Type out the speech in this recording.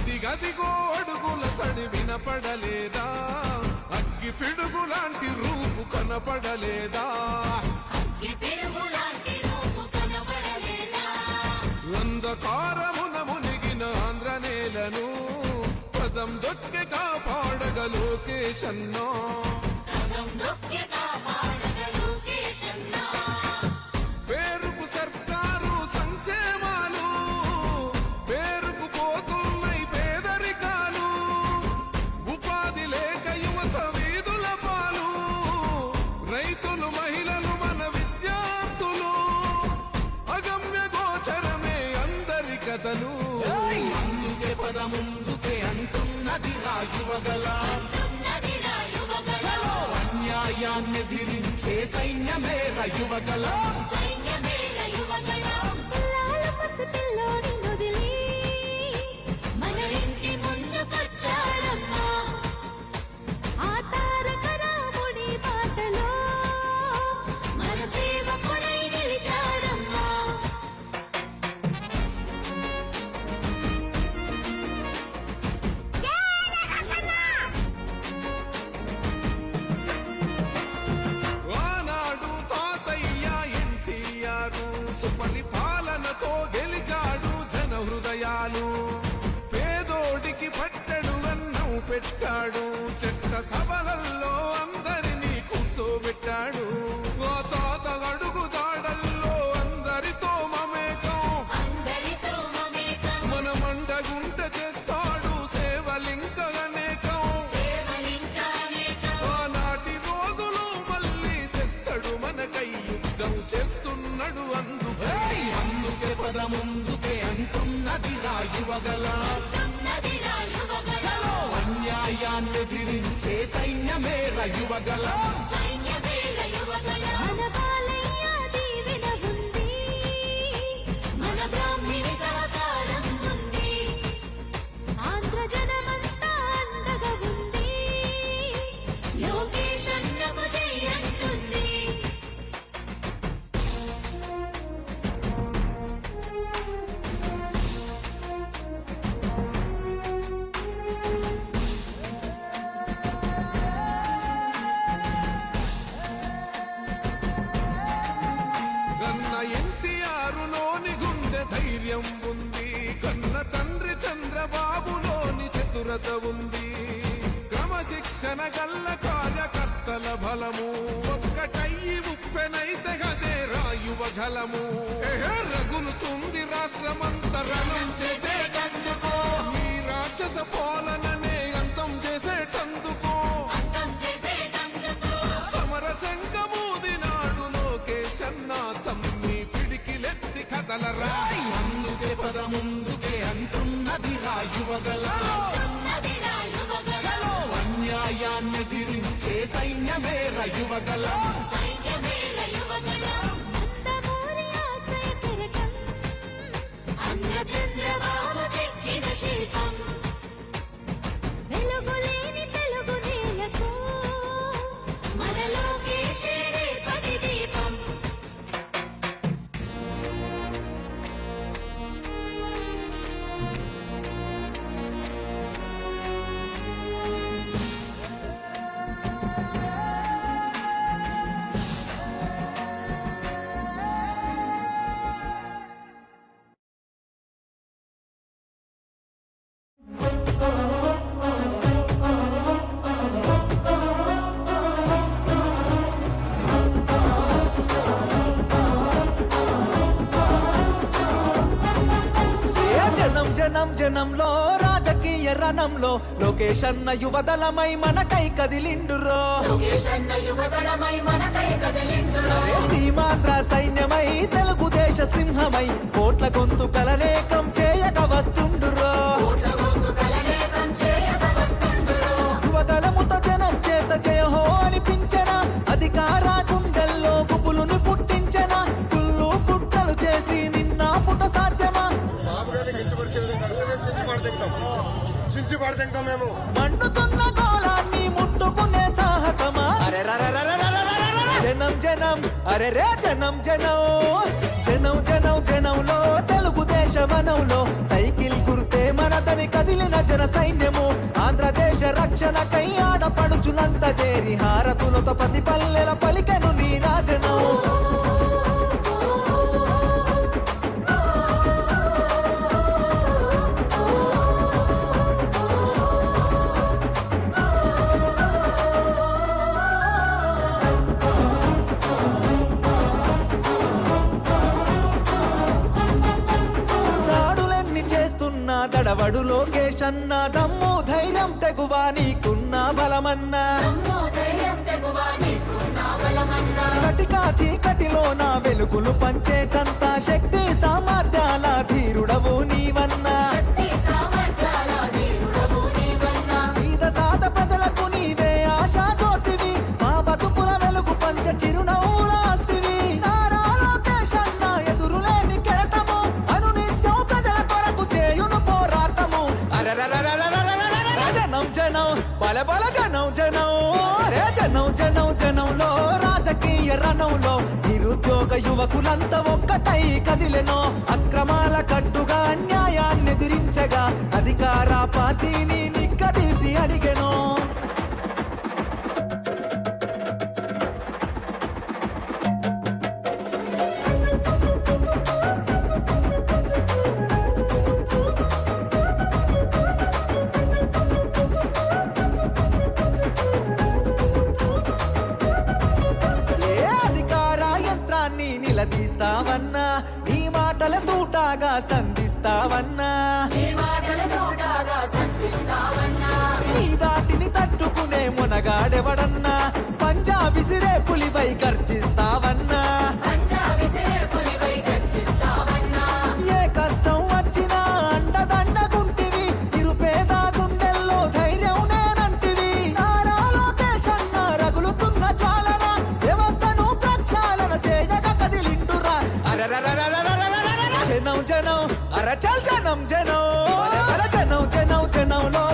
అదిగదిగో అడుగుల సడి వినపడలేదా, అగ్గి పిడుగులాంటి రూపు కనపడలేదా, అంధకారమున మునిగిన ఆంధ్ర నేలను పదం దొక్కి కాపాడగ లోకేశన్నో. పేరుకు సర్కారు సంక్షేమాలు, పేరుకు పోతున్నాయి పేదరికాలు, ఉపాధి లేక యువత వీధుల పాలు, రైతులు మహిళలు మన విద్యార్థులు, అగమ్య గోచరమే అందరి కథలు. అందుకే పద ముందుకే అంటున్నది రా యువగల, అన్యాయాన్ని దిరించే సైన్యమే రా యువగల. మన ఇంటి ముందుకొచ్చాడమ్మా, ఆ తారక రాముడి బాటలో మన సేవకుడై నిలిచాడమ్మా. ఆనాడు తాతయ్య ఎన్టీఆర్ సుపరిపాలనతో గెలిచాడు జన హృదయాలు, పేదోడికి పట్టెడు అన్నం పెట్టాడు, చెట్ల సభలల్లో అందరినీ కూర్చోబెట్టాడు. ఆ తాత అడుగు జాడల్లో అందరితో మమేకం, మన మండగుంట చేస్తాడు సేవలింక అనేకం. ఆనాటి రోజులు మళ్ళీ తెస్తాడు మనకై, యుద్ధం చేస్తున్నాడు అందుకే పద ముందుకే అంటున్నది రా యువగల. అన్యాయాన్ని దిరించే సైన్యమే రా యువగల. మన బాలయ్య దీవెన ఉంది, మన బ్రాహ్మణి సహకారం ఉంది, ఆంధ్ర జనమంతా అండగా ఉంది, లోకేష్ అన్నకు జై అంటుంది. కన్న ఎన్టీఆర్ లోని గుండె ధైర్యం ఉంది, కన్న తండ్రి చంద్రబాబులోని చతురత ఉంది, క్రమశిక్షణ గల్ల కార్యకర్తల బలము, ఒక్కటయ్యి ఉప్పెనైతే గదే రాయువగలము. రగులుతుంది రాష్ట్రమంతా రణం చేసేటందుకో, ఈ రాక్షస పాలననే అంతం చేసేటందుకో, సమర శంఖమూదినాడు లోకేశన్న తమ్మి పిడికిలెత్తి కదలరా. అందుకే పద ముందుకే అంటున్నది రా యువగల. అన్యాయాన్ని దిరించే సైన్యమే రా యువగల. నందమూరి ఆశయ కెరటం, అన్న చంద్రబాబు చెక్కిన శిల్పం, వెలుగులేని తెలుగు నేలకు మన లోకేశే రేపటి దీపం. జనం జనంలో రాజకీయ రణంలో లోకేష్ అన్న యువదళమై మనకై కదిలిండురో, సీమాంధ్ర సైన్యమై తెలుగుదేశ సింహమై కోట్ల గొంతుకలనేకం చేయక వస్తుండురో. యువదళముతో జనం చేత జయహో అనిపించన, అధికార గుండెల్లో గుబులుని పుట్టించన, గుళ్ళు గుట్టలు చేసి నిన్న పుట సాధ్యమా. మండుతున్న గోళాన్ని ముట్టుకునే సాహసమా. జనం జనం అరే రే జనం జనం జనం జనం జనంలో తెలుగుదేశ ఆకాశవనంలో సైకిల్ గుర్తే మనదని కదిలిన జన సైన్యము ఆంధ్రదేశ రక్షణకై ఆడపడుచులంత చేరి హారతులతో ప్రతి పల్లెల పలికెను నీ రాజనం దాడులెన్ని చేస్తున్నా దడవడు లోకేష్ అన్న దమ్ము ధైర్యం తెగువా నీకున్న బలమన్నా కటికా చీకటిలో నా వెలుగులు పంచేటంత శక్తి సామర్థ్యాల ధీరుడవు నీవన్నా పేద సాద ప్రజలకు నీవే ఆశా జ్యోతివి మా బతుకుల వెలుగు పంచ చిరునవ్వులాస్తివి నారా లోకేష్ అన్న ఎదురులేని కెరటము అనునిత్యం ప్రజల కొరకు చేయును పోరాటము జనం జనం బల బల జనం జనం రే జనం జనం జనంలో రాజకీయ రణంలో నిరుద్యోగ యువకులంతా ఒక్కటై కదిలెనో అక్రమాల కట్టుగా అన్యాయాన్ని ఎదిరించగా అధికార పార్టీని నిక్కదీసి అడిగెనో ఏ అధికార యంత్రాన్ని నిలదీస్తావన్నా నీ మాటల తూటాగా సంధిస్తావన్నా నీ దాటిని తట్టుకునే మునగాడెవడన్నా పంజా విసిరే పులిపై గర్జిస్తావన్నా ఏ కష్టం వచ్చినా అండదండగుంటివి నిరుపేద గుండెల్లో ధైర్యం నేనంటివి నారా లోకేష్ అన్న రగులుతున్న చాలన వ్యవస్థను ప్రక్షాళన చేయగా కదిలిండురా జనం జనం అరచల్ జనం జనం జనం జనం జనంలో